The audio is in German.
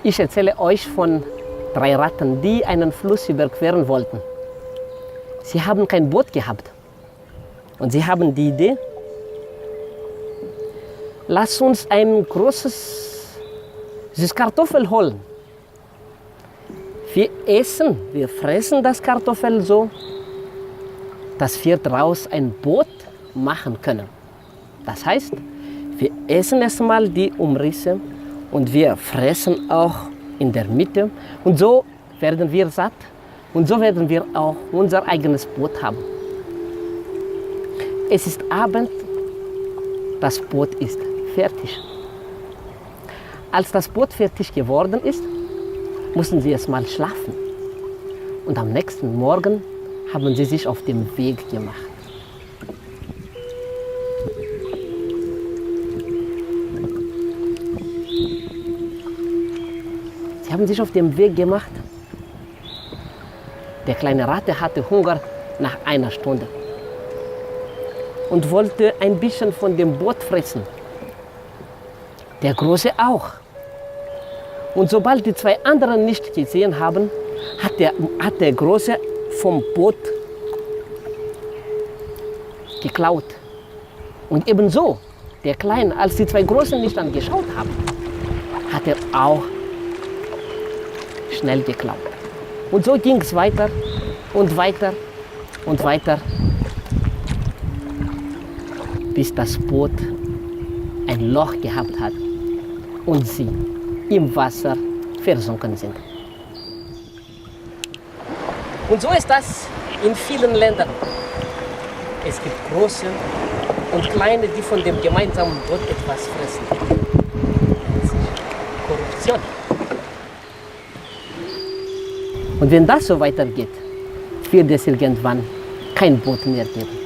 Ich erzähle euch von 3 Ratten, die einen Fluss überqueren wollten. Sie haben kein Boot gehabt und sie haben die Idee, lass uns ein großes Süßkartoffel holen. Wir fressen das Kartoffel so, dass wir daraus ein Boot machen können. Das heißt, wir essen erstmal die Umrisse und wir fressen auch in der Mitte und so werden wir satt und so werden wir auch unser eigenes Boot haben. Es ist Abend, das Boot ist fertig. Als das Boot fertig geworden ist, mussten sie erstmal schlafen und am nächsten Morgen haben sie sich auf den Weg gemacht. Sie haben sich auf den Weg gemacht. Der kleine Ratte hatte Hunger nach einer Stunde und wollte ein bisschen von dem Boot fressen. Der Große auch. Und sobald die 2 anderen nicht gesehen haben, hat der Große vom Boot geklaut. Und ebenso der Kleine, als die 2 Großen nicht angeschaut haben, hat er auch schnell geklaut. Und so ging es weiter und weiter und weiter, bis das Boot ein Loch gehabt hat und sie im Wasser versunken sind. Und so ist das in vielen Ländern. Es gibt große und kleine, die von dem gemeinsamen Boot etwas fressen. Korruption. Und wenn das so weitergeht, wird es irgendwann kein Boot mehr geben.